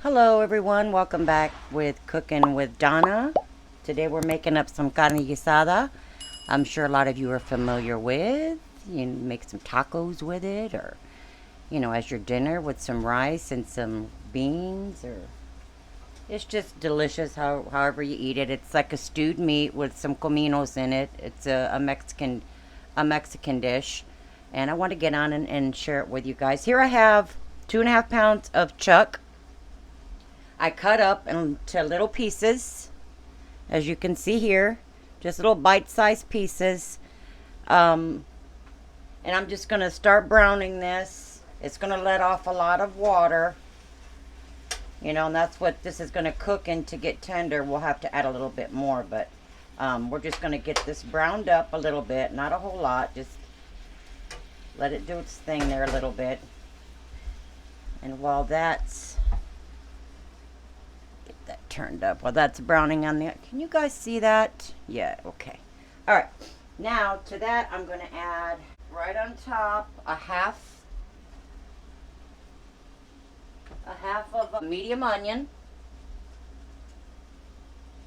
Hello everyone, welcome back with Cooking with Donna. Today we're making up some carne guisada. I'm sure a lot of you are familiar with. You make some tacos with it, or as your dinner with some rice and some beans, or it's just delicious however you eat it. It's like a stewed meat with some cominos in it. It's a Mexican dish, and I want to get on and share it with you guys. Here I have 2.5 pounds of chuck. I cut up into little pieces, as you can see here, just little bite-sized pieces. And I'm just going to start browning this. It's going to let off a lot of water, and that's what this is going to cook in. To get tender, we'll have to add a little bit more, but we're just going to get this browned up a little bit, not a whole lot, just let it do its thing there a little bit. And while that's that turned up, while that's browning on the, can you guys see that? Yeah, okay. All right, now to that I'm going to add right on top a half of a medium onion.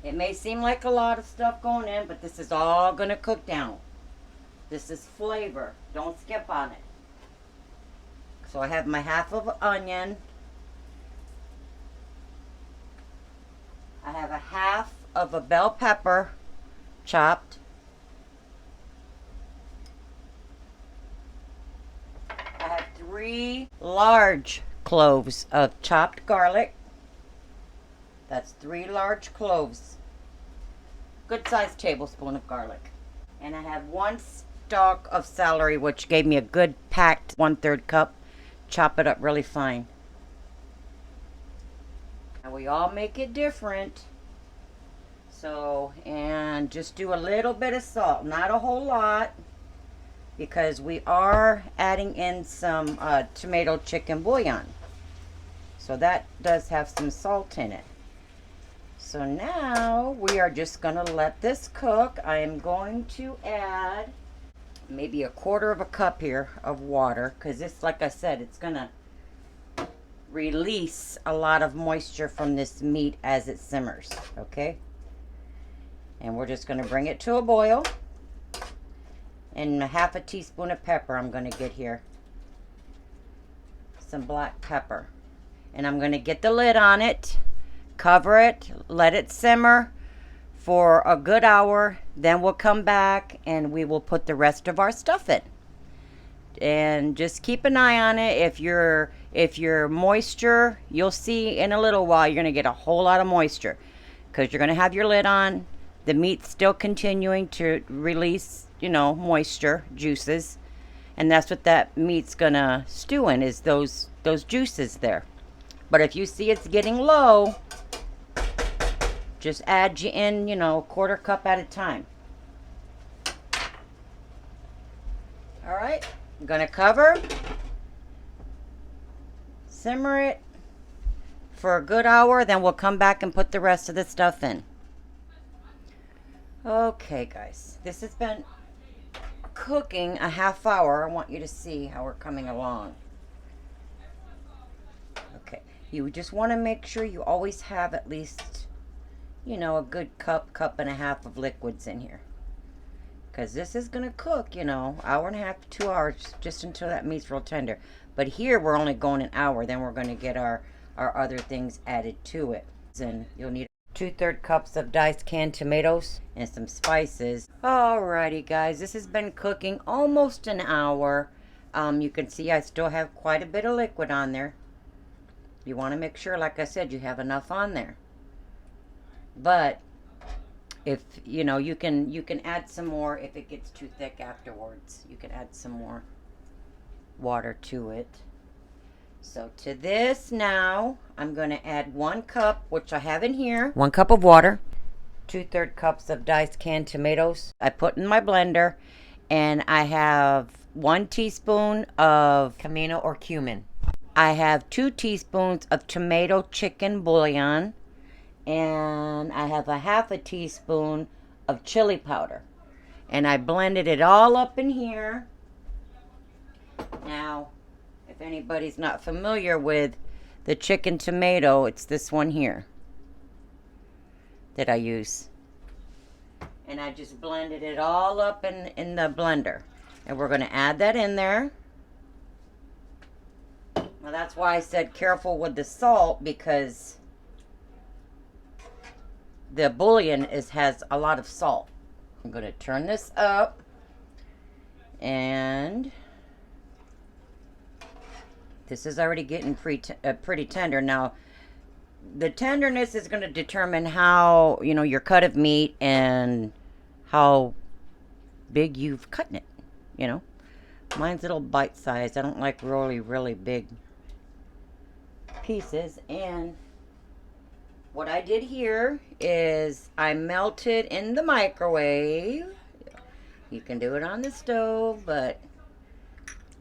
It may seem like a lot of stuff going in, but this is all going to cook down. This is flavor, don't skip on it. So I have my half of an onion. I have a half of a bell pepper chopped. I have 3 large cloves of chopped garlic. That's 3 large cloves. Good sized tablespoon of garlic. And I have 1 stalk of celery, which gave me a good packed 1/3 cup. Chop it up really fine. And we all make it different. So, and just do a little bit of salt, not a whole lot, because we are adding in some tomato chicken bouillon. So that does have some salt in it. So now we are just going to let this cook. I am going to add maybe 1/4 cup here of water, because this, like I said, it's going to release a lot of moisture from this meat as it simmers, okay? And we're just going to bring it to a boil. And 1/2 teaspoon of pepper I'm going to get here. Some black pepper. And I'm going to get the lid on it, cover it, let it simmer for a good hour. Then we'll come back and we will put the rest of our stuff in. And just keep an eye on it. If your moisture, you'll see in a little while, you're going to get a whole lot of moisture, because you're going to have your lid on. The meat's still continuing to release, moisture, juices. And that's what that meat's going to stew in, is those juices there. But if you see it's getting low, just add you in, 1/4 cup at a time. All right. I'm going to cover, simmer it for a good hour, then we'll come back and put the rest of the stuff in. Okay, guys, this has been cooking a 1/2 hour. I want you to see how we're coming along. Okay, you just want to make sure you always have at least, a good cup and a half of liquids in here. Because this is going to cook, 1.5 to 2 hours, just until that meat's real tender. But here we're only going an hour. Then we're going to get our other things added to it. And you'll need 2/3 cups of diced canned tomatoes and some spices. Alrighty, guys, this has been cooking almost an hour. You can see I still have quite a bit of liquid on there. You want to make sure, like I said, you have enough on there. But if you can add some more if it gets too thick afterwards. You can add some more water to it. So to this now, I'm going to add 1 cup, which I have in here. 1 cup of water. 2/3 cups of diced canned tomatoes. I put in my blender. And I have 1 teaspoon of comino or cumin. I have 2 teaspoons of tomato chicken bouillon. And I have 1/2 teaspoon of chili powder. And I blended it all up in here. Now, if anybody's not familiar with the chicken tomato, it's this one here that I use. And I just blended it all up in the blender. And we're going to add that in there. Well, that's why I said careful with the salt, because the bouillon has a lot of salt. I'm going to turn this up, and this is already getting pretty tender. Now, the tenderness is going to determine how, you know, your cut of meat and how big you've cut it, you know. Mine's a little bite-sized. I don't like really big pieces. And what I did here is I melted in the microwave. You can do it on the stove, but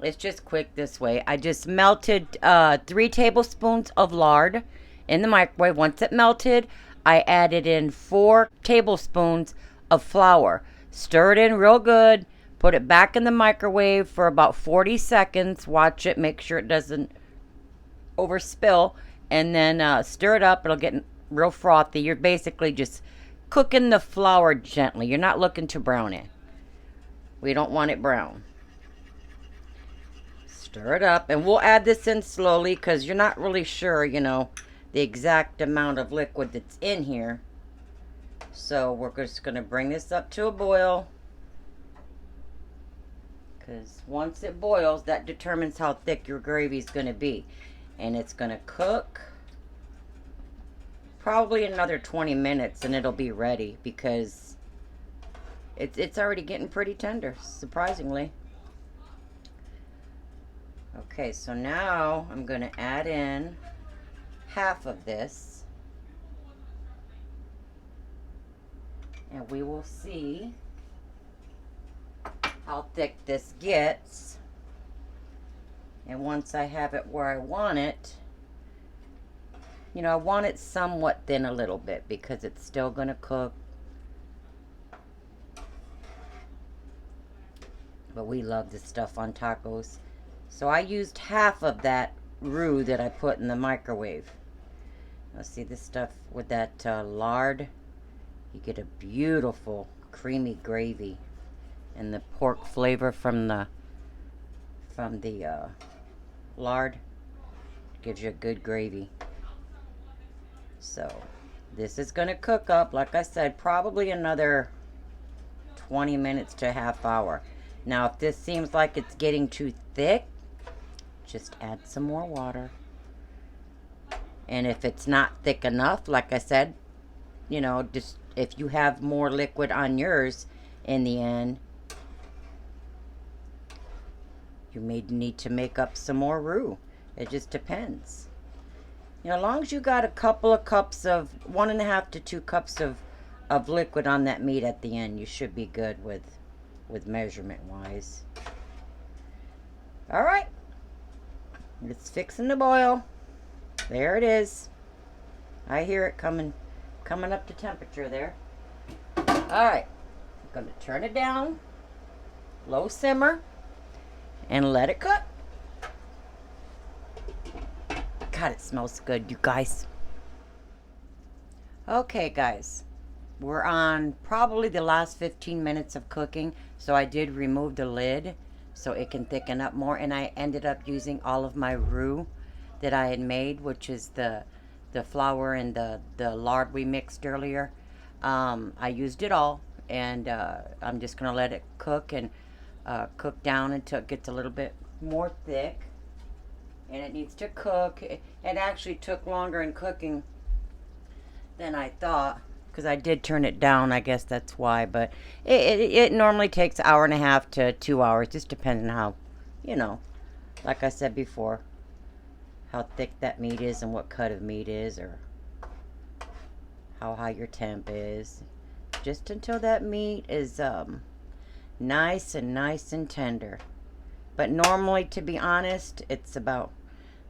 it's just quick this way. I just melted 3 tablespoons of lard in the microwave. Once it melted, I added in 4 tablespoons of flour. Stir it in real good. Put it back in the microwave for about 40 seconds. Watch it. Make sure it doesn't overspill. And then stir it up. It'll get real frothy. You're basically just cooking the flour gently. You're not looking to brown it. We don't want it brown. Stir it up. And we'll add this in slowly because you're not really sure, you know, the exact amount of liquid that's in here. So we're just going to bring this up to a boil. Because once it boils, that determines how thick your gravy is going to be. And it's going to cook probably another 20 minutes and it'll be ready, because it's already getting pretty tender, surprisingly. Okay, so now I'm going to add in half of this. And we will see how thick this gets. And once I have it where I want it, you know, I want it somewhat thin a little bit because it's still going to cook. But we love this stuff on tacos. So I used half of that roux that I put in the microwave. Now see this stuff with that lard? You get a beautiful creamy gravy. And the pork flavor from the lard gives you a good gravy. So this is going to cook up, like I said, probably another 20 minutes to a half hour. Now if this seems like it's getting too thick, just add some more water. And if it's not thick enough, like I said, you know, just if you have more liquid on yours in the end, you may need to make up some more roux. It just depends. You know, as long as you got a couple of cups of 1.5 to 2 cups of liquid on that meat at the end, you should be good with measurement wise. All right, it's fixing to boil. There it is. I hear it coming up to temperature there. All right, I'm going to turn it down, low simmer, and let it cook. God, it smells good, you guys. Okay, guys. We're on probably the last 15 minutes of cooking. So I did remove the lid so it can thicken up more. And I ended up using all of my roux that I had made, which is the flour and the lard we mixed earlier. I used it all. And I'm just going to let it cook and cook down until it gets a little bit more thick. And it needs to cook. It actually took longer in cooking than I thought, because I did turn it down. I guess that's why. But it normally takes 1.5 to 2 hours. Just depending on how, you know, like I said before, how thick that meat is and what cut of meat is, or how high your temp is. Just until that meat is nice and tender. But normally, to be honest, it's about...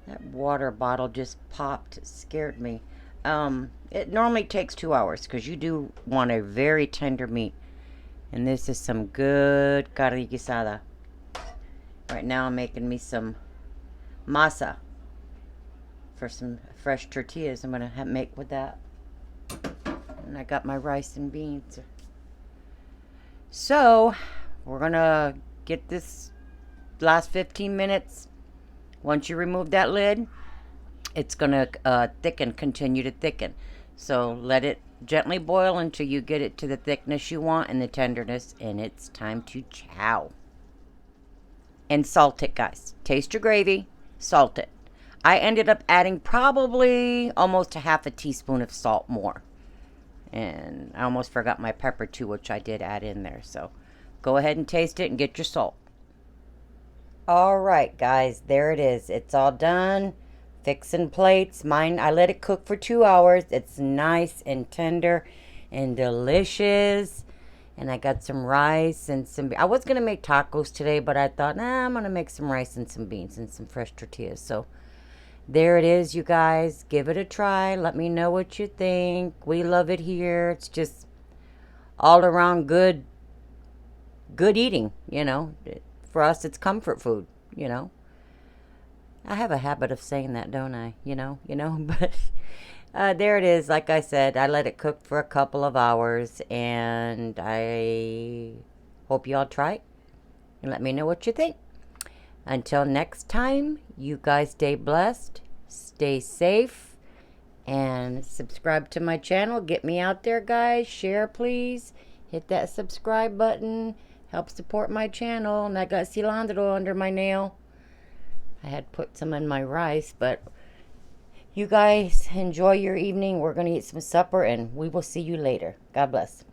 That water bottle just popped. It scared me. It normally takes 2 hours because you do want a very tender meat. And this is some good. Right now I'm making me some masa for some fresh tortillas I'm going to make with that. And I got my rice and beans. So, we're going to get this last 15 minutes. Once you remove that lid, it's going to thicken, continue to thicken. So, let it gently boil until you get it to the thickness you want and the tenderness, and it's time to chow. And salt it, guys. Taste your gravy, salt it. I ended up adding probably almost a half a teaspoon of salt more. And I almost forgot my pepper too, which I did add in there. So go ahead and taste it and get your salt. All right, guys, there it is. It's all done. Fixing plates. Mine, I let it cook for 2 hours. It's nice and tender and delicious. And I got some rice and some... I was going to make tacos today, but I thought, nah, I'm going to make some rice and some beans and some fresh tortillas. So there it is, you guys. Give it a try. Let me know what you think. We love it here. It's just all around good eating, you know. For us, it's comfort food, you know. I have a habit of saying that, don't I? You know, but... there it is. Like I said, I let it cook for a couple of hours, and I hope you all try it and let me know what you think. Until next time, you guys stay blessed, stay safe, and subscribe to my channel. Get me out there, guys. Share, please. Hit that subscribe button. Help support my channel. And I got cilantro under my nail. I had put some in my rice, but... You guys enjoy your evening. We're going to eat some supper, and we will see you later. God bless.